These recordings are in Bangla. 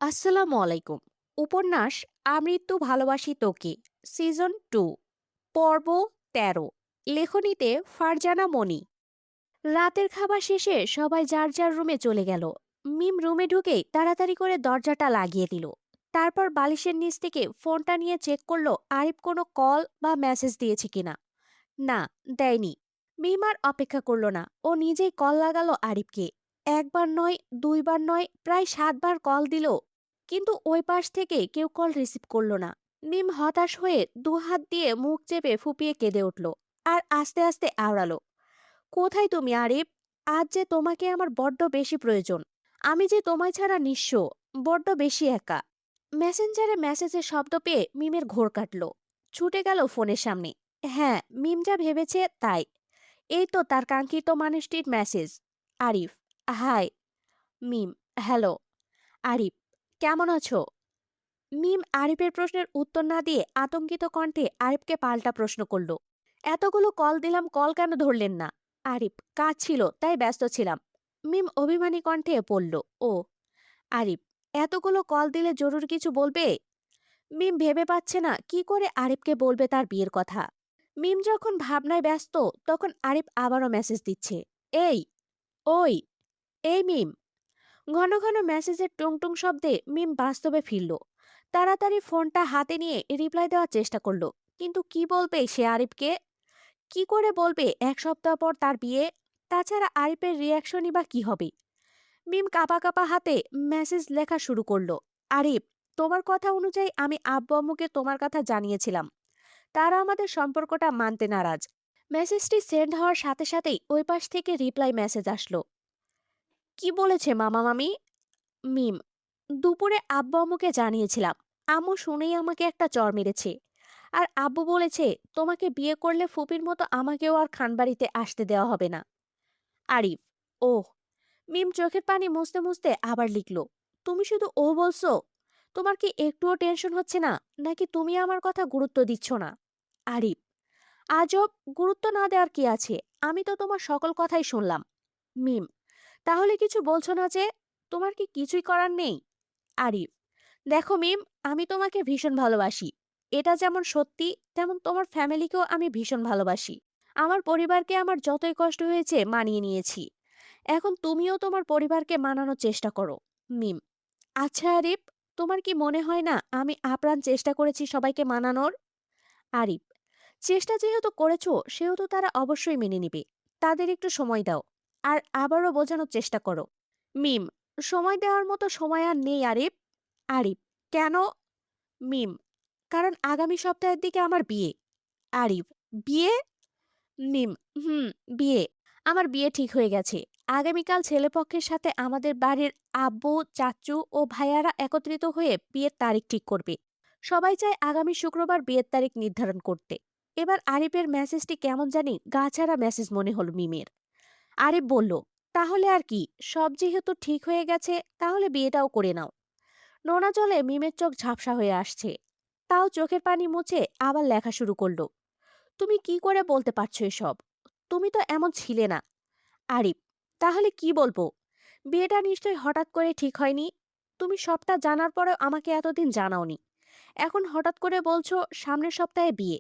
আসসালামু আলাইকুম। উপন্যাস আমৃত্যু ভালোবাসি তোকে, সিজন 2, পর্ব 13। লেখনীতে ফারজানা মনি। রাতের খাবার শেষে সবাই যার যার রুমে চলে গেল। মিম রুমে ঢুকেই তাড়াতাড়ি করে দরজাটা লাগিয়ে দিল। তারপর বালিশের নিচ থেকে ফোনটা নিয়ে চেক করলো আরিফ কোনো কল বা মেসেজ দিয়েছে কিনা। না, দেয়নি। মিম আর অপেক্ষা করলো না, ও নিজেই কল লাগালো আরিফকে। একবার নয়, দুইবার নয়, প্রায় 7বার কল দিল, কিন্তু ওই পাশ থেকে কেউ কল রিসিভ করলো না। মিম হতাশ হয়ে দুহাত দিয়ে মুখ চেপে ফুপিয়ে কেঁদে উঠল আর আস্তে আস্তে আওড়ালো, কোথায় তুমি আরিফ? আজ যে তোমাকে আমার বড্ড বেশি প্রয়োজন। আমি যে তোমায় ছাড়া নিঃস্ব, বড্ড বেশি একা। মেসেঞ্জারে মেসেজের শব্দ পেয়ে মিমের ঘোর কাটল। ছুটে গেল ফোনের সামনে। হ্যাঁ, মিম যা ভেবেছে তাই। এই তো তার কাঙ্ক্ষিত মানুষটির মেসেজ। আরিফ, হাই। মিম, হ্যালো। আরিফ, কেমন আছো? মিম আরিফের প্রশ্নের উত্তর না দিয়ে আতঙ্কিত কণ্ঠে আরিফকে পাল্টা প্রশ্ন করল, এতগুলো কল দিলাম, কল কেন ধরলেন না? আরিফ, কাজ ছিল তাই ব্যস্ত ছিলাম। মিম অভিমানী কণ্ঠে বলল, ও। আরিফ, এতগুলো কল দিলে জরুরি কিছু বলবে? মিম ভেবে পাচ্ছে না কি করে আরিফকে বলবে তার বিয়ের কথা। মিম যখন ভাবনায় ব্যস্ত, তখন আরিফ আবারও মেসেজ দিচ্ছে, এই, ওই, এই মিম। ঘন ঘন মেসেজের টুং টুং শব্দে মিম বাস্তবে ফিরল। তাড়াতাড়ি ফোনটা হাতে নিয়ে রিপ্লাই দেওয়ার চেষ্টা করলো, কিন্তু কি বলবে সে আরিফকে? কি করে বলবে 1 সপ্তাহ পর তার বিয়ে? তাছাড়া আরিফের রিয়াকশনই বা কি হবে? মিম কাঁপা কাঁপা হাতে মেসেজ লেখা শুরু করলো, আরিফ, তোমার কথা অনুযায়ী আমি আব্বু আম্মুকে তোমার কথা জানিয়েছিলাম। তারা আমাদের সম্পর্কটা মানতে নারাজ। মেসেজটি সেন্ড হওয়ার সাথে সাথেই ওই পাশ থেকে রিপ্লাই মেসেজ আসলো, কি বলেছে মামা মামি? মিম, দুপুরে আব্বু আম্মুকে জানিয়েছিলাম। আম্মু শুনেই আমাকে একটা চড় মেরেছে। আর আব্বু বলেছে তোমাকে বিয়ে করলে ফুপির মতো আমাকেও আর খানবাড়িতে আসতে দেওয়া হবে না। আরিফ, ওহ। মিম চোখের পানি মুছতে মুছতে আবার লিখল, তুমি শুধু ও বলছো? তোমার কি একটুও টেনশন হচ্ছে না, নাকি তুমি আমার কথা গুরুত্ব দিচ্ছ না? আরিফ, আজব, গুরুত্ব না দেওয়ার কি আছে? আমি তো তোমার সকল কথাই শুনলাম। মিম, তাহলে কিছু বলছো না যে? তোমার কি কিছুই করার নেই? আরিফ, দেখো মিম, আমি তোমাকে ভীষণ ভালোবাসি। এটা যেমন সত্যি, তেমন তোমার ফ্যামিলিকেও আমি ভীষণ ভালোবাসি। আমার পরিবারকে আমার যতই কষ্ট হয়েছে মানিয়ে নিয়েছি। এখন তুমিও তোমার পরিবারকে মানানোর চেষ্টা করো। মিম, আচ্ছা আরিফ, তোমার কি মনে হয় না আমি আপ্রাণ চেষ্টা করেছি সবাইকে মানানোর? আরিফ, চেষ্টা যেহেতু করেছো সেহেতু তারা অবশ্যই মেনে নিবে। তাদের একটু সময় দাও। আর আবারও বোঝানোর চেষ্টা করো। মিম, সময় দেওয়ার মতো সময় আর নেই আরিফ। আরিফ, কেন? মিম, কারণ আগামী সপ্তাহের দিকে আমার বিয়ে। আরিফ, বিয়ে? মিম, হুম, বিয়ে। আমার বিয়ে ঠিক হয়ে গেছে। আগামীকাল ছেলেপক্ষের সাথে আমাদের বাড়ির আব্বু, চাচু ও ভাইয়ারা একত্রিত হয়ে বিয়ের তারিখ ঠিক করবে। সবাই চায় আগামী শুক্রবার বিয়ের তারিখ নির্ধারণ করতে। এবার আরিফের মেসেজটি কেমন জানি গা ছাড়া মেসেজ মনে হলো মিমের। আরিফ বলল, তাহলে আর কি, সব যেহেতু ঠিক হয়ে গেছে তাহলে বিয়েটাও করে নাও। নোনা জলে মিমের চোখ ঝাপসা হয়ে আসছে। তাও চোখের পানি মুছে আবার লেখা শুরু করলো, তুমি কি করে বলতে পারছো এসব? তুমি তো এমন ছিলে না। আরিফ, তাহলে কি বলবো? বিয়েটা নিশ্চয়ই হঠাৎ করে ঠিক হয়নি। তুমি সবটা জানার পরেও আমাকে এতদিন জানাওনি। এখন হঠাৎ করে বলছো সামনের সপ্তাহে বিয়ে।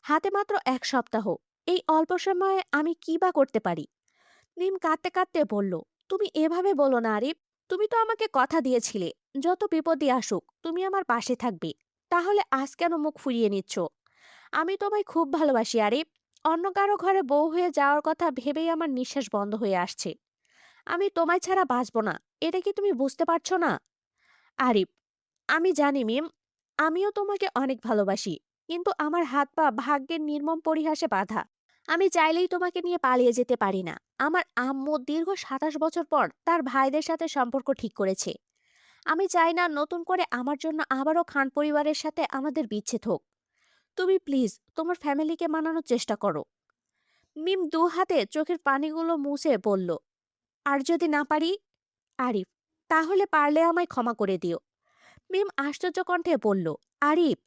হাতে মাত্র 1 সপ্তাহ। এই অল্প সময়ে আমি কি বা করতে পারি? নিম কাঁদতে কাঁদতে বলল, তুমি এভাবে বলো না আরিফ। তুমি তো আমাকে কথা দিয়েছিলে, যত বিপদই আসুক তুমি আমার পাশে থাকবে। তাহলে আজ কেন মুখ ফুরিয়ে নিচ্ছ? আমি তোমায় খুব ভালোবাসি আরিফ। অন্য কারো ঘরে বউ হয়ে যাওয়ার কথা ভেবেই আমার নিঃশ্বাস বন্ধ হয়ে আসছে। আমি তোমায় ছাড়া বাঁচব না। এটা কি তুমি বুঝতে পারছো না? আরিফ, আমি জানি মিম, আমিও তোমাকে অনেক ভালোবাসি। কিন্তু আমার হাত পা ভাগ্যের নির্মম পরিহাসে বাঁধা। আমি চাইলেই তোমাকে নিয়ে পালিয়ে যেতে পারি না। আমার আম্মু দীর্ঘ 27 বছর পর তার ভাইদের সাথে সম্পর্ক ঠিক করেছে। আমি চাই না নতুন করে আমার জন্য আবারও খান পরিবারের সাথে আমাদের বিচ্ছেদ হোক। তুমি প্লিজ তোমার ফ্যামিলিকে মানানোর চেষ্টা করো। মিম দু হাতে চোখের পানিগুলো মুছে বলল, আর যদি না পারি? আরিফ, তাহলে পারলে আমায় ক্ষমা করে দিও। মিম আশ্চর্য কণ্ঠে বলল, আরিফ,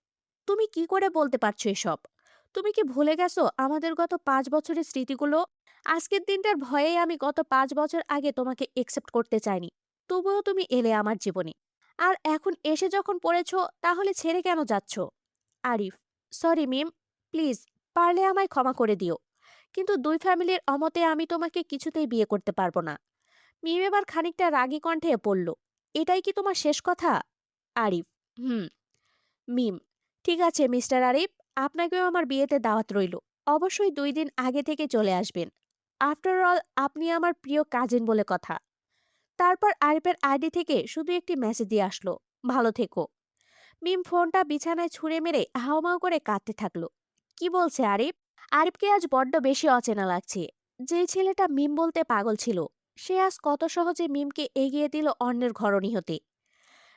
তুমি কি করে বলতে পারছো এসব? তুমি কি ভুলে গেছো আমাদের গত 5 বছরের স্মৃতিগুলো? আজকের দিনটার ভয়েই আমি গত 5 বছর আগে তোমাকে একসেপ্ট করতে চাইনি। তবুও তুমি এলে আমার জীবনে। আর এখন এসে যখন পড়েছো তাহলে ছেড়ে কেন যাচ্ছ? আরিফ: সরি মিম, প্লিজ, পারলে আমায় ক্ষমা করে দিও, কিন্তু দুই ফ্যামিলির অমতে আমি তোমাকে কিছুতেই বিয়ে করতে পারবো না। মিম এবার খানিকটা রাগী কণ্ঠে পড়ল: এটাই কি তোমার শেষ কথা? আরিফ: হুম। মিম: ঠিক আছে মিস্টার আরিফ, আপনাকেও আমার বিয়েতে দাওয়াত রইল। অবশ্যই 2 দিন আগে থেকে চলে আসবেন। আফটার অল আপনি আমার প্রিয় কাজিন বলে কথা। তারপর আরিফের আইডি থেকে শুধু একটি মেসেজ দিয়ে আসলো: ভালো থেকো। মিম ফোনটা বিছানায় ছুঁড়ে মেরে হাউমাউ করে কাঁদতে থাকলো। কি বলছে আরিফ? আরিফকে আজ বড্ড বেশি অচেনা লাগছে। যে ছেলেটা মিম বলতে পাগল ছিল, সে আজ কত সহজে মিমকে এগিয়ে দিল অন্যের ঘরণী হতে।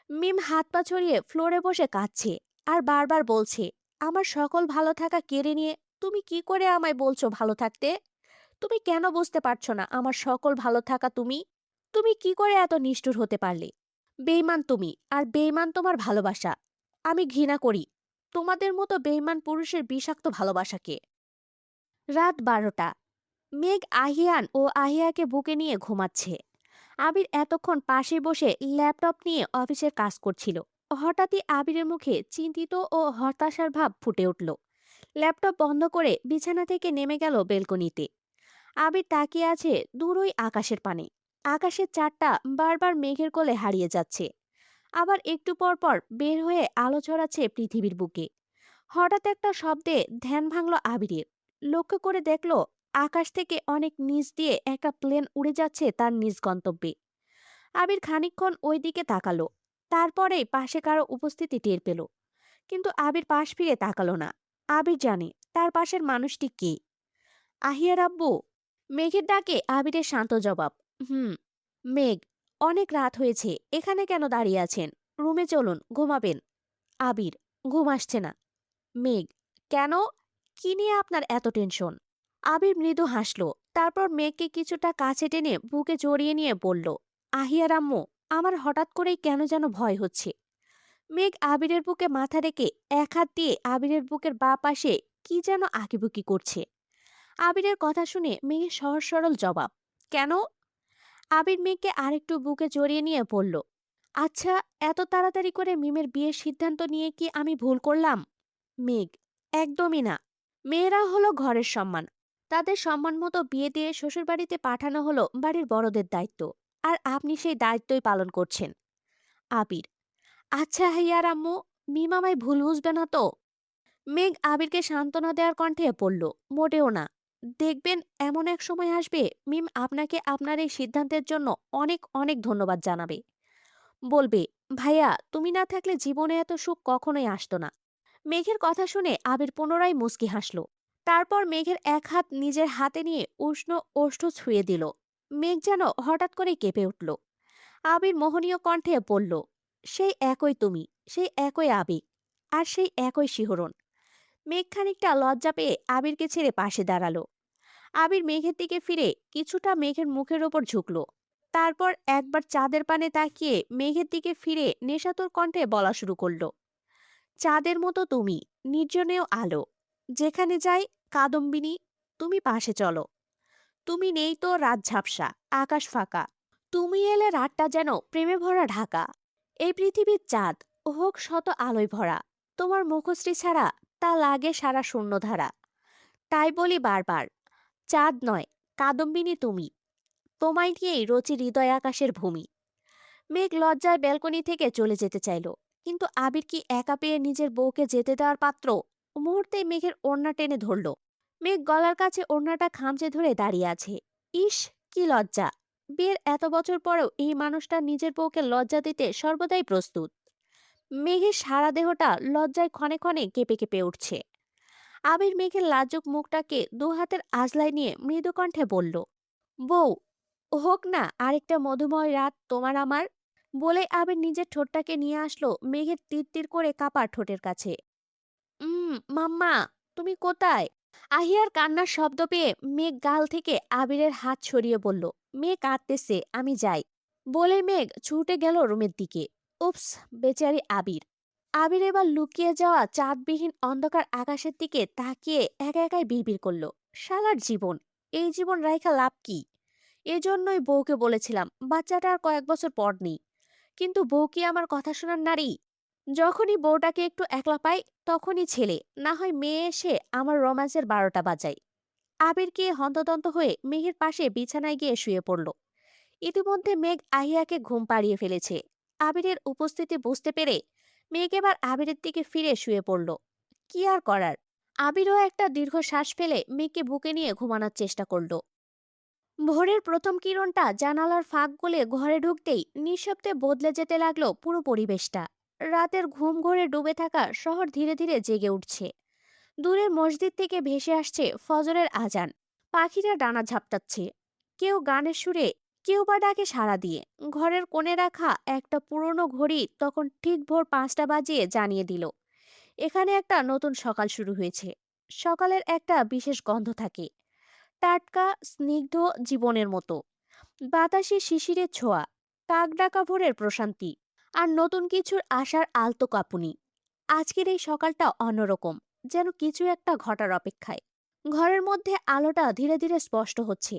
মিম হাত পা ছড়িয়ে ফ্লোরে বসে কাঁদছে আর বারবার বলছে: আমার সকল ভালো থাকা কেড়ে নিয়ে তুমি কি করে আমায় বলছো ভালো থাকতে? তুমি কেন বুঝতে পারছো না আমার সকল ভালো থাকা তুমি? তুমি কি করে এত নিষ্ঠুর হতে পারলে? বেইমান তুমি, আর বেইমান তোমার ভালোবাসা। আমি ঘৃণা করি তোমাদের মতো বেইমান পুরুষের বিষাক্ত ভালোবাসাকে। রাত 12টা। মেঘ আহিয়ান ও আহিয়াকে বুকে নিয়ে ঘুমাচ্ছে। আবির এতক্ষণ পাশে বসে ল্যাপটপ নিয়ে অফিসের কাজ করছিল। হঠাৎই আবিরের মুখে চিন্তিত ও হতাশার ভাব ফুটে উঠল। ল্যাপটপ বন্ধ করে বিছানা থেকে নেমে গেল বেলকনিতে। আবির তাকিয়ে আছে দূরই আকাশের পানে। আকাশের চাঁদটা বারবার মেঘের কোলে হারিয়ে যাচ্ছে, আবার একটু পর পর বের হয়ে আলো ছড়াচ্ছে পৃথিবীর বুকে। হঠাৎ একটা শব্দে ধ্যান ভাঙল আবিরের। লক্ষ্য করে দেখল আকাশ থেকে অনেক নিচ দিয়ে একটা প্লেন উড়ে যাচ্ছে তার নিজ গন্তব্যে। আবির খানিকক্ষণ ওই দিকে তাকালো, তারপরেই পাশে কারো উপস্থিতি টের পেল। কিন্তু আবির পাশ ফিরে তাকালো না। আবির জানে তার পাশের মানুষটি কে। আহিয়ার আব্বু। মেঘের ডাকে আবিরের শান্ত জবাব: হুম। মেঘ: অনেক রাত হয়েছে, এখানে কেন দাঁড়িয়ে আছেন? রুমে চলুন, ঘুমাবেন। আবির: ঘুম আসছে না। মেঘ: কেন? কি নিয়ে আপনার এত টেনশন? আবির মৃদু হাসল, তারপর মেঘকে কিছুটা কাছে টেনে বুকে জড়িয়ে নিয়ে বলল: আহিয়ার আম্মু, আমার হঠাৎ করেই কেন যেন ভয় হচ্ছে। মেঘ আবিরের বুকে মাথা রেখে এক হাত দিয়ে আবিরের বুকের বাঁ পাশে কি যেন আঁকিবুকি করছে। আবিরের কথা শুনে মেঘের সহজ সরল জবাব: কেন? আবির মেঘকে আরেকটু বুকে জড়িয়ে নিয়ে বলল: আচ্ছা, এত তাড়াতাড়ি করে মিমের বিয়ের সিদ্ধান্ত নিয়ে কি আমি ভুল করলাম? মেঘ: একদমই না। মেয়েরা হলো ঘরের সম্মান। তাদের সম্মান মতো বিয়ে দিয়ে শ্বশুরবাড়িতে পাঠানো হলো বাড়ির বড়দের দায়িত্ব। আর আপনি সেই দায়িত্বই পালন করছেন। আবির: আচ্ছা হাইয়ার আম্মু, মিম আমায় ভুল বুঝবে না তো? মেঘ আবিরকে সান্ত্বনা দেওয়ার কণ্ঠে পড়ল: মোটেও না। দেখবেন এমন এক সময় আসবে মিম আপনাকে আপনার এই সিদ্ধান্তের জন্য অনেক অনেক ধন্যবাদ জানাবে। বলবে: ভাইয়া, তুমি না থাকলে জীবনে এত সুখ কখনোই আসতো না। মেঘের কথা শুনে আবির পুনরায় মুচকি হাসল। তারপর মেঘের এক হাত নিজের হাতে নিয়ে উষ্ণ ওষ্ঠ ছুঁয়ে দিল। মেঘ যেন হঠাৎ করে কেঁপে উঠল। আবির মোহনীয় কণ্ঠে বলল: সেই একই তুমি, সেই একই আবেগ, আর সেই একই শিহরণ। মেঘ খানিকটা লজ্জা পেয়ে আবিরকে ছেড়ে পাশে দাঁড়ালো। আবির মেঘের দিকে ফিরে কিছুটা মেঘের মুখের ওপর ঝুঁকল। তারপর একবার চাঁদের পানে তাকিয়ে মেঘের দিকে ফিরে নেশাতুর কণ্ঠে বলা শুরু করলো: চাঁদের মতো তুমি, নির্জনেও আলো। যেখানে যাই, কাদম্বিনী, তুমি পাশে চলো। তুমি নেই তো রাত ঝাপসা, আকাশ ফাঁকা। তুমি এলে রাতটা যেন প্রেমে ভরা ঢাকা। এই পৃথিবীর চাঁদ হোক শত আলোয় ভরা, তোমার মুখশ্রী ছাড়া তা লাগে সারা শূন্যধারা। তাই বলি বারবার, চাঁদ নয়, কাদম্বিনী তুমি। তোমায় নিয়েই রচি হৃদয় আকাশের ভূমি। মেঘ লজ্জায় ব্যালকনি থেকে চলে যেতে চাইল, কিন্তু আবির কি একা পেয়ে নিজের বউকে যেতে দেওয়ার পাত্র? মুহূর্তেই মেঘের ওড়না টেনে ধরল। মেঘ গলার কাছে ওড়নাটা খামচে ধরে দাঁড়িয়ে আছে। ইস, কি লজ্জা! বিয়ের এত বছর পরেও এই মানুষটা নিজের বউকে লজ্জা দিতে সর্বদাই প্রস্তুত। মেঘের সারা দেহটা লজ্জায় ক্ষণে ক্ষণে কেঁপে কেঁপে উঠছে। আবির মেঘের লাজুক মুখটাকে দু হাতের আজলায় নিয়ে মৃদু কণ্ঠে বলল: বউ, হোক না আরেকটা মধুময় রাত তোমার আমার। বলে আবির নিজের ঠোঁটটাকে নিয়ে আসলো মেঘের তীর তীর করে কাপা ঠোঁটের কাছে। মাম্মা, তুমি কোথায়? আহিয়ার কান্নার শব্দ পেয়ে মেঘ গাল থেকে আবিরের হাত সরিয়ে বলল: মেঘ কাঁদতেছে, আমি যাই। বলে মেঘ ছুটে গেল রুমের দিকে। উপস, বেচারি আবির। আবির এবার লুকিয়ে যাওয়া চাঁদবিহীন অন্ধকার আকাশের দিকে তাকিয়ে একা একাই বিড়বিড় করলো: শালার জীবন, এই জীবন রাইখা লাভ কি? এজন্যই বউকে বলেছিলাম বাচ্চাটা আর কয়েক বছর পর নেই। কিন্তু বউ কি আমার কথা শোনার নারী? যখনই বউটাকে একটু একলা পাই, তখনই ছেলে না হয় মেয়ে এসে আমার রোম্যান্সের 12টা বাজায়। আবির গিয়ে হন্তদন্ত হয়ে মেঘের পাশে বিছানায় গিয়ে শুয়ে পড়ল। ইতিমধ্যে মেঘ আহিয়াকে ঘুম পাড়িয়ে ফেলেছে। আবিরের উপস্থিতি বুঝতে পেরে মেঘ এবার আবিরের দিকে ফিরে শুয়ে পড়ল। কি আর করার। আবিরও একটা দীর্ঘ শ্বাস ফেলে মেঘকে বুকে নিয়ে ঘুমানোর চেষ্টা করলো। ভোরের প্রথম কিরণটা জানালার ফাঁক গলে ঘরে ঢুকতেই নিঃশব্দে বদলে যেতে লাগলো পুরো পরিবেশটা। রাতের ঘুম ঘোরে ডুবে থাকা শহর ধীরে ধীরে জেগে উঠছে। দূরের মসজিদ থেকে ভেসে আসছে ফজরের আজান। পাখিরা ডানা ঝাপটাচ্ছে, কেউ গানের সুরে, কেউ বা ডাকে সাড়া দিয়ে। ঘরের কোণে রাখা একটা পুরনো ঘড়ি তখন ঠিক ভোর 5টা বাজিয়ে জানিয়ে দিল এখানে একটা নতুন সকাল শুরু হয়েছে। সকালের একটা বিশেষ গন্ধ থাকে, টাটকা স্নিগ্ধ জীবনের মতো। বাতাসে শিশিরের ছোঁয়া, কাক ডাকা ভোরের প্রশান্তি, আর নতুন কিছুর আশার আলতো কাঁপুনি। আজকের এই সকালটা অন্যরকম, যেন কিছু একটা ঘটার অপেক্ষায়। ঘরের মধ্যে আলোটা ধীরে ধীরে স্পষ্ট হচ্ছে।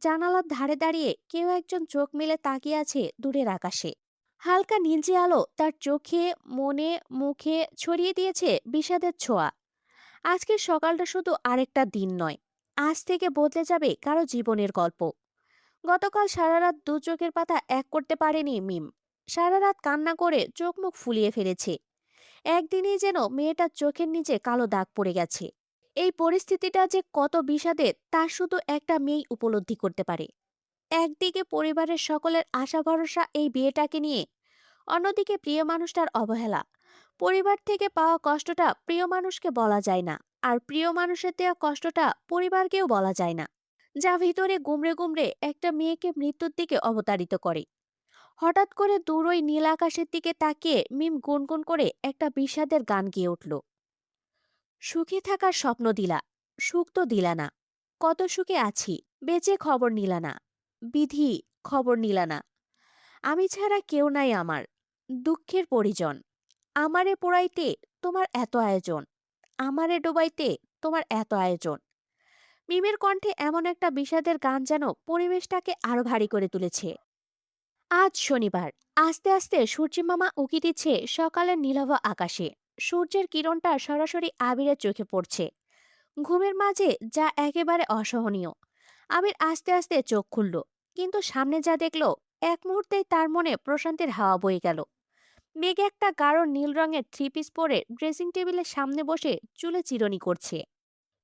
জানালার ধারে দাঁড়িয়ে কেউ একজন চোখ মেলে তাকিয়ে আছে দূরের আকাশে। হালকা নীলচে আলো তার চোখে, মনে, মুখে ছড়িয়ে দিয়েছে বিষাদের ছোঁয়া। আজকের সকালটা শুধু আরেকটা দিন নয়, আজ থেকে বদলে যাবে কারো জীবনের গল্প। গতকাল সারা রাত দু চোখের পাতা এক করতে পারেনি মিম। সারা রাত কান্না করে চোখ মুখ ফুলিয়ে ফেলেছে। একদিনেই যেন মেয়েটার চোখের নিচে কালো দাগ পড়ে গেছে। এই পরিস্থিতিটা যে কত বিষাদের তা শুধু একটা মেয়েই উপলব্ধি করতে পারে। একদিকে পরিবারের সকলের আশা ভরসা এই বিয়েটাকে নিয়ে, অন্যদিকে প্রিয় মানুষটার অবহেলা। পরিবার থেকে পাওয়া কষ্টটা প্রিয় মানুষকে বলা যায় না, আর প্রিয় মানুষের দেওয়া কষ্টটা পরিবারকেও বলা যায় না, যা ভিতরে গুমড়ে গুমড়ে একটা মেয়েকে মৃত্যুর দিকে অবতারিত করে। হঠাৎ করে দূর ওই নীল আকাশের দিকে তাকিয়ে মিম গুনগুন করে একটা বিষাদের গান গেয়ে উঠল। সুখে থাকার স্বপ্ন দিলা, সুখ তো দিলা না। কত সুখে আছি, বেঁচে খবর নিলা না। বিধি, খবর নিলা না। আমি ছাড়া কেউ নাই আমার, দুঃখের পরিজন। আমারে পোড়াইতে তোমার এত আয়োজন, আমারে ডোবাইতে তোমার এত আয়োজন। মিমের কণ্ঠে এমন একটা বিষাদের গান যেন পরিবেশটাকে আরো ভারী করে তুলেছে। আজ শনিবার। আস্তে আস্তে সূর্যিমামা উকি দিচ্ছে সকালের নীলাভ আকাশে। সূর্যের কিরণটা সরাসরি আবিরের চোখে পড়ছে। ঘুমের মাঝে যা একেবারে অসহনীয়। আবির আস্তে আস্তে চোখ খুলল, কিন্তু সামনে যা দেখলো, এক মুহূর্তেই তার মনে প্রশান্তির হাওয়া বয়ে গেল। মেঘ একটা গাঢ় নীল রঙের থ্রি পিস পরে ড্রেসিং টেবিলের সামনে বসে চুলে চিরুনি করছে।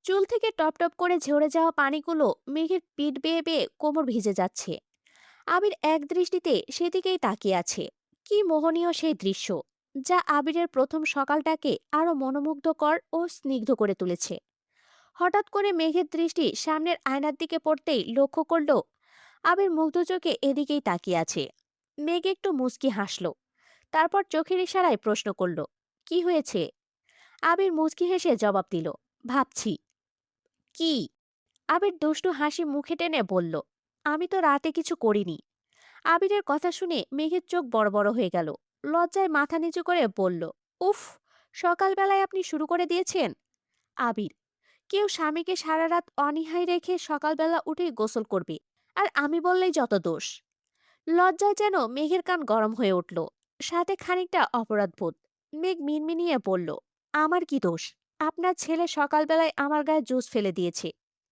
চুল থেকে টপ টপ করে ঝরে যাওয়া পানিগুলো মেঘের পিঠ বেয়ে বেয়ে কোমর ভিজে যাচ্ছে। আবির এক দৃষ্টিতে সেদিকেই তাকিয়ে আছে। কি মোহনীয় সেই দৃশ্য, যা আবিরের প্রথম সকালটাকে আরো মনোমুগ্ধকর ও স্নিগ্ধ করে তুলেছে। হঠাৎ করে মেঘের দৃষ্টি সামনের আয়নার দিকে পড়তেই লক্ষ্য করল আবির মুগ্ধ চোখে এদিকেই তাকিয়ে আছে। মেঘ একটু মুচকি হাসল, তারপর চোখের ইশারায় প্রশ্ন করল, কি হয়েছে? আবির মুচকি হেসে জবাব দিল, ভাবছি। কি? আবির দুষ্টু হাসি মুখে টেনে বলল, আমি তো রাতে কিছু করিনি। আবিরের কথা শুনে মেঘের চোখ বড় বড় হয়ে গেল। লজ্জায় মাথা নিচু করে বলল, উফ, সকালবেলায় আপনি শুরু করে দিয়েছেন। আবির, কেউ স্বামীকে সারা রাত অনীহায় রেখে সকালবেলা উঠেই গোসল করবে, আর আমি বললেই যত দোষ। লজ্জায় যেন মেঘের কান গরম হয়ে উঠল, সাথে খানিকটা অপরাধবোধ। মেঘ মিনমিনিয়ে বলল, আমার কি দোষ? আপনার ছেলে সকালবেলায় আমার গায়ে জুস ফেলে দিয়েছে,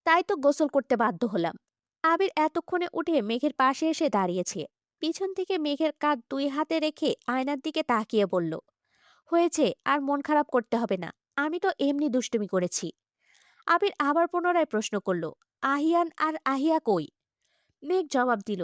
তাই তো গোসল করতে বাধ্য হলাম। আবির এতক্ষণে উঠে মেঘের পাশে এসে দাঁড়িয়েছে। পিছন থেকে মেঘের কাঁধ দুই হাতে রেখে আয়নার দিকে তাকিয়ে বলল, হয়েছে, আর মন খারাপ করতে হবে না। আমি তো এমনি দুষ্টুমি করেছি। আবির আবার পুনরায় প্রশ্ন করল, আহিয়ান আর আহিয়া কই? মেঘ জবাব দিল,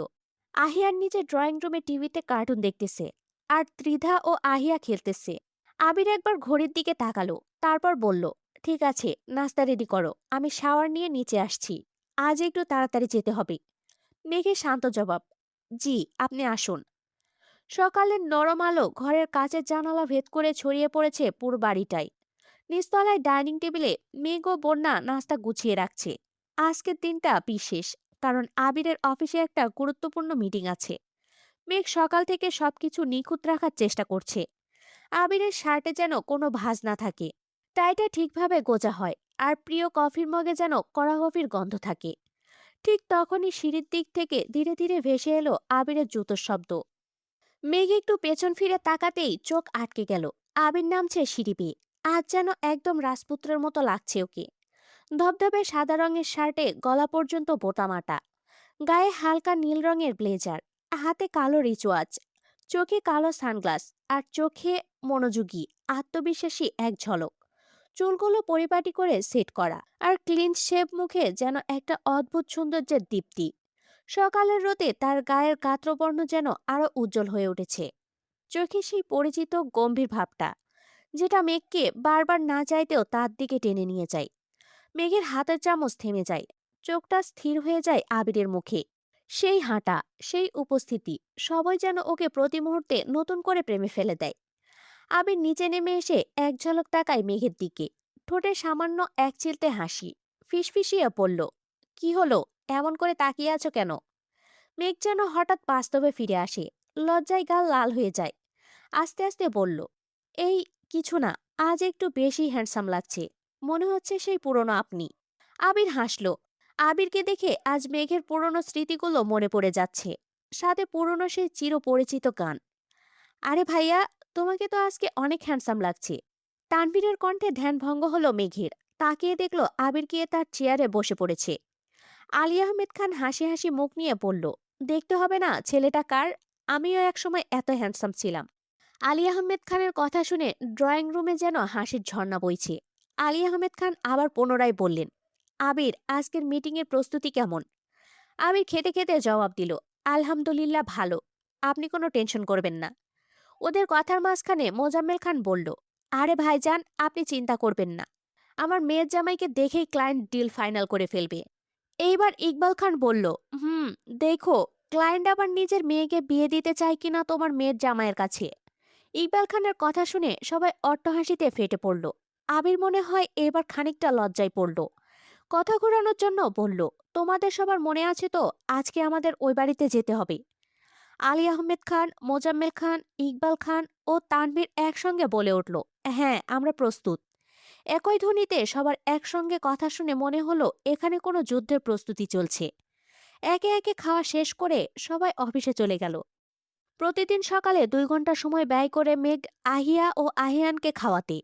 আহিয়ান নিচে ড্রয়িং রুমে টিভিতে কার্টুন দেখতেছে, আর ত্রিধা ও আহিয়া খেলতেছে। আবির একবার ঘড়ির দিকে তাকালো, তারপর বলল, ঠিক আছে, নাস্তা রেডি করো, আমি শাওয়ার নিয়ে নিচে আসছি। আজ একটু তাড়াতাড়ি যেতে হবে। মেঘের শান্ত জবাব, জি, আপনি আসুন। সকালের নরম আলো ঘরের কাচের জানালা ভেদ করে ছড়িয়ে পড়েছে পুরো বাড়িটায়। নিচতলায় ডাইনিং টেবিলে মেঘ ও বন্যা নাস্তা গুছিয়ে রাখছে। আজকের দিনটা বিশেষ, কারণ আবিরের অফিসে একটা গুরুত্বপূর্ণ মিটিং আছে। মেঘ সকাল থেকে সবকিছু নিখুঁত রাখার চেষ্টা করছে। আবিরের শার্টে যেন কোনো ভাঁজ না থাকে, টাইটা ঠিকভাবে গোজা হয়, আর প্রিয় কফির মগে যেন কড়া কফির গন্ধ থাকে। ঠিক তখনই সিঁড়ির দিক থেকে ধীরে ধীরে ভেসে এলো আবিরের জুতোর শব্দ। মেঘ একটু পেছন ফিরে তাকাতেই চোখ আটকে গেল। আবির নামছে সিঁড়ি বেয়ে। আজ যেন একদম রাজপুত্রের মতো লাগছে ওকে। ধবধবে সাদা রঙের শার্টে গলা পর্যন্ত বোতামাটা, গায়ে হালকা নীল রঙের ব্লেজার, হাতে কালো রিচওয়াচ, চোখে কালো সানগ্লাস, আর চোখে মনোযোগী আত্মবিশ্বাসী এক ঝলক। চুলগুলো পরিপাটি করে সেট করা, আর ক্লিন শেভ মুখে যেন একটা অদ্ভুত সৌন্দর্যের দীপ্তি। সকালের রোদে তার গায়ের গাত্রবর্ণ যেন আরো উজ্জ্বল হয়ে উঠেছে। চোখে সেই পরিচিত গম্ভীর ভাবটা, যেটা মেঘকে বারবার না চাইতেও তার দিকে টেনে নিয়ে যায়। মেঘের হাতের চামচ থেমে যায়, চোখটা স্থির হয়ে যায় আবিরের মুখে। সেই হাঁটা, সেই উপস্থিতি, সবাই যেন ওকে প্রতি মুহূর্তে নতুন করে প্রেমে ফেলে দেয়। আবির নিচে নেমে এসে এক ঝলক তাকায় মেঘের দিকে। ঠোঁটে সামান্য এক চিলতে হাসি, ফিসফিসিয়ে পড়ল, কি হলো, এমন করে তাকিয়ে আছো কেন? মেঘ যেন হঠাৎ বাস্তবে ফিরে আসে। লজ্জায় গাল লাল হয়ে যায়। আস্তে আস্তে বলল, এই কিছু না, আজ একটু বেশি হ্যান্ডসাম লাগছে। মনে হচ্ছে সেই পুরনো আপনি। আবির হাসল। আবিরকে দেখে আজ মেঘের পুরনো স্মৃতিগুলো মনে পড়ে যাচ্ছে, সাথে পুরনো সেই চিরপরিচিত গান। আরে ভাইয়া, তোমাকে তো আজকে অনেক হ্যান্ডসাম লাগছে। তানভীরের কণ্ঠে ধ্যান ভঙ্গ হলো মেঘের। তাকিয়ে দেখলো আবির গিয়ে তার চেয়ারে বসে পড়েছে। আলী আহমেদ খান হাসি হাসি মুখ নিয়ে বলল, দেখতে হবে না ছেলেটা কার, আমিও একসময় এত হ্যান্ডসাম ছিলাম। আলী আহমেদ খানের কথা শুনে ড্রয়িং রুমে যেন হাসির ঝর্ণা বইছে। আলী আহমেদ খান আবার পুনরায় বললেন, আবির, আজকের মিটিংয়ের প্রস্তুতি কেমন? আবির খেতে খেতে জবাব দিল, আলহামদুলিল্লাহ ভালো। আপনি কোনো টেনশন করবেন না। ওদের কথার মাঝখানে মোজাম্মেল খান বলল, আরে ভাইজান, আপনি চিন্তা করবেন না। আমার মেয়ের জামাইকে দেখেই ক্লায়েন্ট ডিল ফাইনাল করে ফেলবে। এইবার ইকবাল খান বলল, হুম, দেখো, ক্লায়েন্ট আবার নিজের মেয়েকে বিয়ে দিতে চায় কিনা তোমার মেয়ের জামাইয়ের কাছে। ইকবাল খানের কথা শুনে সবাই অট্টহাসিতে ফেটে পড়ল। আবির মনে হয় এবার খানিকটা লজ্জায় পড়ল। কথা ঘোরানোর জন্য বলল, তোমাদের সবার মনে আছে তো, আজকে আমাদের ওই বাড়িতে যেতে হবে। আলী আহমেদ খান, মোজাম্মেল খান, ইকবাল খান ও তানভীর একসঙ্গে বলে উঠল, হ্যাঁ, আমরা প্রস্তুত। একই ধ্বনিতে সবার একসঙ্গে কথা শুনে মনে হলো এখানে কোনো যুদ্ধের প্রস্তুতি চলছে। একে একে খাওয়া শেষ করে সবাই অফিসে চলে গেল। প্রতিদিন সকালে 2 ঘন্টা সময় ব্যয় করে মেঘ আহিয়া ও আহিয়ানকে খাওয়াতে।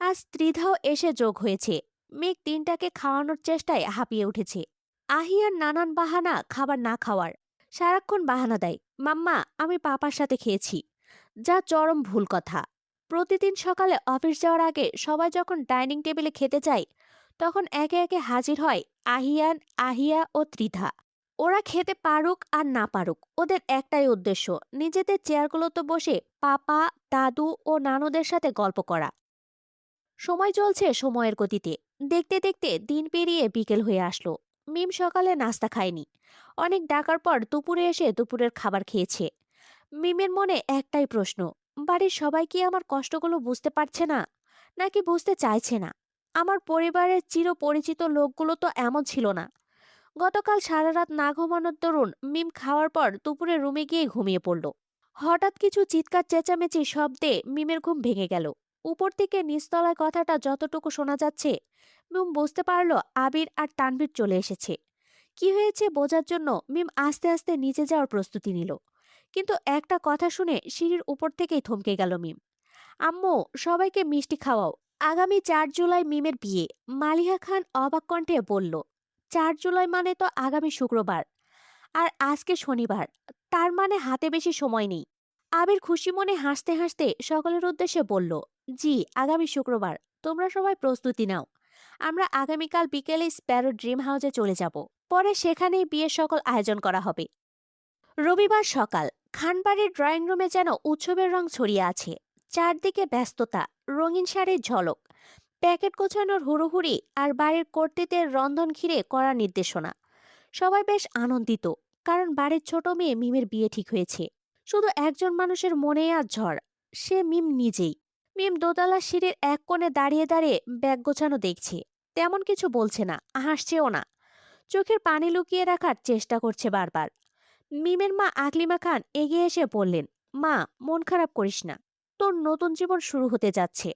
আজ ত্রিধাও এসে যোগ হয়েছে। মেঘ তিনটাকে খাওয়ানোর চেষ্টায় হাঁপিয়ে উঠেছে। আহিয়ান নানান বাহানা খাবার না খাওয়ার। সারাক্ষণ বাহানা দেয়, মাম্মা, আমি পাপার সাথে খেয়েছি। যা চরম ভুল কথা। প্রতিদিন সকালে অফিস যাওয়ার আগে সবাই যখন ডাইনিং টেবিলে খেতে যায়, তখন একে একে হাজির হয় আহিয়ান, আহিয়া ও ত্রিধা। ওরা খেতে পারুক আর না পারুক, ওদের একটাই উদ্দেশ্য, নিজেদের চেয়ারগুলোতে বসে পাপা, দাদু ও নানুদের সাথে গল্প করা। সময় চলছে সময়ের গতিতে। দেখতে দেখতে দিন পেরিয়ে বিকেল হয়ে আসলো। মিম সকালে নাস্তা খায়নি। অনেক ডাকার পর দুপুরে এসে দুপুরের খাবার খেয়েছে। মিমের মনে একটাই প্রশ্ন, বাড়ির সবাই কি আমার কষ্টগুলো বুঝতে পারছে না, নাকি বুঝতে চাইছে না? আমার পরিবারের চিরপরিচিত লোকগুলো তো এমন ছিল না। গতকাল সারা রাত না ঘুমানোর দরুন মিম খাওয়ার পর দুপুরে রুমে গিয়ে ঘুমিয়ে পড়ল। হঠাৎ কিছু চিৎকার চেঁচামেচি শব্দে মিমের ঘুম ভেঙে গেল। উপর থেকে নিচতলায় কথাটা যতটুকু শোনা যাচ্ছে, মিম বুঝতে পারলো আবির আর তানভীর চলে এসেছে। কি হয়েছে বোঝার জন্য মিম আস্তে আস্তে নিচে যাওয়ার প্রস্তুতি নিল। কিন্তু একটা কথা শুনে সিঁড়ির উপর থেকেই থমকে গেল মিম। আম্মু, সবাইকে মিষ্টি খাওয়াও, আগামী 4 জুলাই মিমের বিয়ে। মালিহা খান অবাক কণ্ঠে বলল, 4 জুলাই মানে তো আগামী শুক্রবার, আর আজকে শনিবার। তার মানে হাতে বেশি সময় নেই। আবির খুশি মনে হাসতে হাসতে সকলের উদ্দেশ্যে বলল, জি, আগামী শুক্রবার। তোমরা সবাই প্রস্তুতি নাও। আমরা আগামীকাল বিকেলে স্প্যারো ড্রিম হাউসে চলে যাব। পরে সেখানেই বিয়ের সকল আয়োজন করা হবে। রবিবার সকাল। খানবাড়ির ড্রয়িং রুমে যেন উৎসবের রং ছড়িয়ে আছে। চারদিকে ব্যস্ততা, রঙিন শাড়ির ঝলক, প্যাকেট গোছানোর হুড়োহুড়ি, আর বাড়ির কর্তৃত্বের রন্ধন ঘিরে করা নির্দেশনা। সবাই বেশ আনন্দিত, কারণ বাড়ির ছোট মেয়ে মিমের বিয়ে ঠিক হয়েছে। শুধু একজন মানুষের মনে আজ ঝড়, সে মিম নিজেই। মিম দোতলা সিঁড়ির এক কোণে দাঁড়িয়ে দাঁড়িয়ে ব্যাগ গোছানো দেখছে। তেমন কিছু বলছে না, হাসছেও না। চোখের পানি লুকিয়ে রাখার চেষ্টা করছে বারবার। মিমের মা আকলিমা খান এগিয়ে এসে বললেন, মা, মন খারাপ করিস না। তোর নতুন জীবন শুরু হতে যাচ্ছে।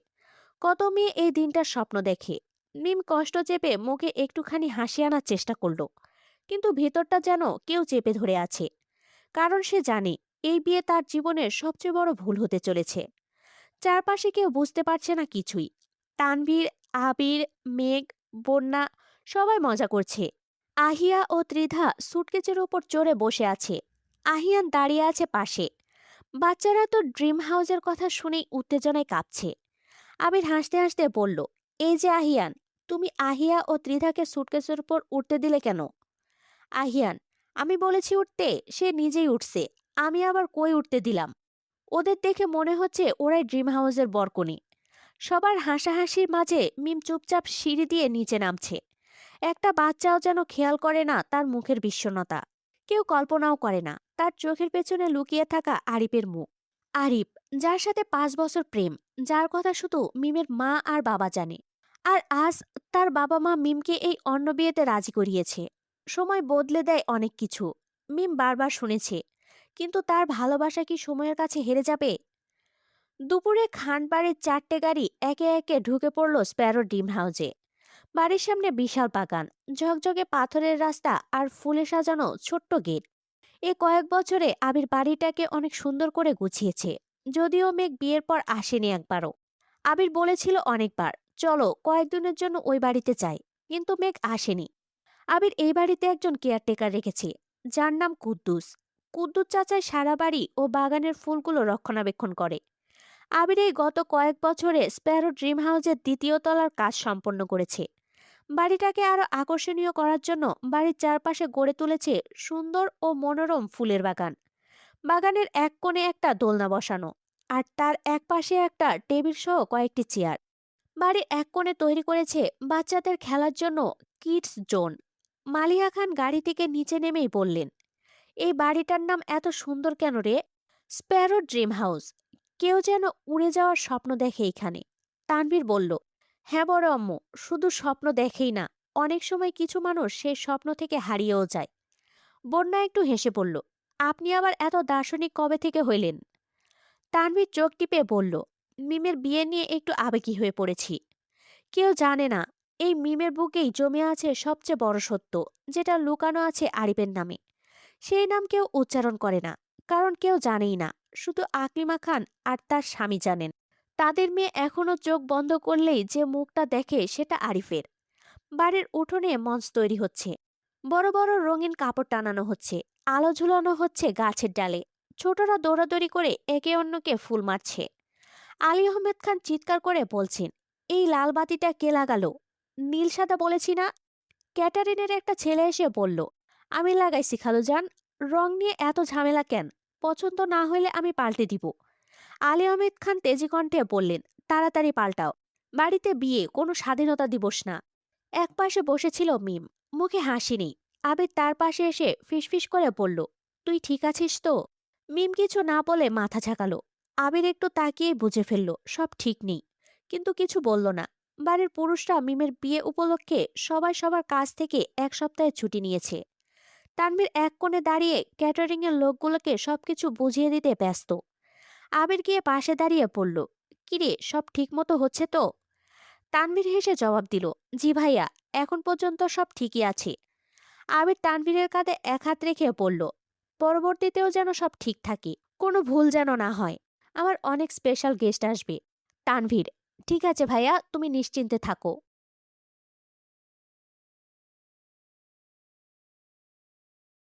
কত মেয়ে এই দিনটার স্বপ্ন দেখে। মিম কষ্ট চেপে মুখে একটুখানি হাসি আনার চেষ্টা করলো, কিন্তু ভেতরটা যেন কেউ চেপে ধরে আছে। কারণ সে জানে এই বিয়ে তার জীবনের সবচেয়ে বড় ভুল হতে চলেছে। চারপাশে কেউ বুঝতে পারছে না কিছুই। তানভীর, আবির, মেঘ, বন্যা সবাই মজা করছে। আহিয়া ও ত্রিধা সুটকেসের উপর চড়ে বসে আছে। আহিয়ান দাঁড়িয়ে আছে পাশে। বাচ্চারা তো ড্রিম হাউসের কথা শুনেই উত্তেজনায় কাঁপছে। আবির হাসতে হাসতে বলল, এই যে আহিয়ান, তুমি আহিয়া ও ত্রিধাকে সুটকেসের উপর উঠতে দিলে কেন? আহিয়ান, আমি বলেছি উঠতে, সে নিজেই উঠছে। আমি আবার কই উঠতে দিলাম? ওদের দেখে মনে হচ্ছে ওরাই ড্রিম হাউসের বরকনে। সবার হাসাহাসির মাঝে মিম চুপচাপ সিঁড়ি দিয়ে নিচে নামছে। একটা বাচ্চাও যেন খেয়াল করে না তার মুখের বিষণ্ণতা। কেউ কল্পনাও করে না তার চোখের পেছনে লুকিয়ে থাকা আরিফের মুখ। আরিফ, যার সাথে 5 বছর প্রেম, যার কথা শুধু মিমের মা আর বাবা জানে। আর আজ তার বাবা মা মিমকে এই অন্য বিয়েতে রাজি করিয়েছে। সময় বদলে দেয় অনেক কিছু, মিম বারবার শুনেছে। কিন্তু তার ভালোবাসা কি সময়ের কাছে হেরে যাবে? দুপুরে খানবাড়ির 4টে গাড়ি একে একে ঢুকে পড়ল স্প্যারো ডিম হাউজে। বাড়ির সামনে বিশাল বাগান, ঝকঝকে পাথরের রাস্তা আর ফুলে সাজানো ছোট্ট গেট। এ কয়েক বছরে আবির বাড়িটাকে অনেক সুন্দর করে গুছিয়েছে। যদিও মেঘ বিয়ের পর আসেনি একবারও। আবির বলেছিল অনেকবার, চলো কয়েকদিনের জন্য ওই বাড়িতে যাই, কিন্তু মেঘ আসেনি। আবির এই বাড়িতে একজন কেয়ারটেকার রেখেছে, যার নাম কুদ্দুস। কুদ্দুস চাচাই সারা বাড়ি ও বাগানের ফুলগুলো রক্ষণাবেক্ষণ করে। আবির এই গত কয়েক বছরে স্প্যারো ড্রিম হাউসের 2য় তলার কাজ সম্পন্ন করেছে। বাড়িটাকে আরো আকর্ষণীয় করার জন্য বাড়ির চারপাশে গড়ে তুলেছে সুন্দর ও মনোরম ফুলের বাগান। বাগানের এক কোণে একটা দোলনা বসানো, আর তার এক পাশে একটা টেবিল সহ কয়েকটি চেয়ার। বাড়ির এক কোণে তৈরি করেছে বাচ্চাদের খেলার জন্য কিডস জোন। মালিয়া খান গাড়ি থেকে নিচে নেমেই বললেন, এই বাড়িটার নাম এত সুন্দর কেন রে? Sparrow dream house. কেউ যেন উড়ে যাওয়ার স্বপ্ন দেখে এখানে। তানভীর বলল, হ্যাঁ বড় আম্মু, শুধু স্বপ্ন দেখেই না, অনেক সময় কিছু মানুষ সেই স্বপ্ন থেকে হারিয়েও যায়। বন্যা একটু হেসে পড়ল, আপনি আবার এত দার্শনিক কবে থেকে হইলেন? তানভীর চোখ টিপে বলল, মিমের বিয়ে নিয়ে একটু আবেগী হয়ে পড়েছি। কেউ জানে না এই মিমের বুকেই জমে আছে সবচেয়ে বড় সত্য, যেটা লুকানো আছে আরিফের নামে। সেই নাম কেউ উচ্চারণ করে না, কারণ কেউ জানেই না। শুধু আকলিমা খান আর তার স্বামী জানেন। তাদের মেয়ে এখনো চোখ বন্ধ করলেই যে মুখটা দেখে সেটা আরিফের। বাড়ির উঠোনে মঞ্চ তৈরি হচ্ছে। বড় বড় রঙিন কাপড় টানানো হচ্ছে। আলো ঝুলানো হচ্ছে গাছের ডালে। ছোটরা দৌড়াদৌড়ি করে একে অন্যকে ফুল মারছে। আলী আহমেদ খান চিৎকার করে বলছেন, এই লাল বাতিটা কে লাগালো? নীল সাদা বলেছি না? ক্যাটারিনের একটা ছেলে এসে বলল, আমি লাগাইছি খালুজান। রং নিয়ে এত ঝামেলা কেন? পছন্দ না হলে আমি পাল্টে দিব। আলী আহমেদ খান তেজি কণ্ঠে বললেন, তাড়াতাড়ি পাল্টাও। বাড়িতে বিয়ে, কোনো স্বাধীনতা দিবস না। একপাশে বসেছিল মিম, মুখে হাসি নেই। আবির তার পাশে এসে ফিসফিস করে বলল, তুই ঠিক আছিস তো? মিম কিছু না বলে মাথা ঝাঁকালো। আবির একটু তাকিয়ে বুঝে ফেলল সব ঠিক নেই, কিন্তু কিছু বলল না। বাড়ির পুরুষরা মিমের বিয়ে উপলক্ষে সবাই সবার কাছ থেকে 1 সপ্তাহের ছুটি নিয়েছে। তানভীর এক কোণে দাঁড়িয়ে ক্যাটারিং এর লোকগুলোকে সবকিছু বুঝিয়ে দিতে ব্যস্ত। আবির গিয়ে পাশে দাঁড়িয়ে পড়ল, কিরে, সব ঠিক মতো হচ্ছে তো? তানভীর হেসে জবাব দিল, জি ভাইয়া, এখন পর্যন্ত সব ঠিকই আছে। আবির তানভীরের কাঁধে এক হাত রেখে পড়ল, পরবর্তীতেও যেন সব ঠিক থাকে, কোনো ভুল যেন না হয়। আমার অনেক স্পেশাল গেস্ট আসবে। তানভীর, ঠিক আছে ভাইয়া, তুমি নিশ্চিন্তে থাকো।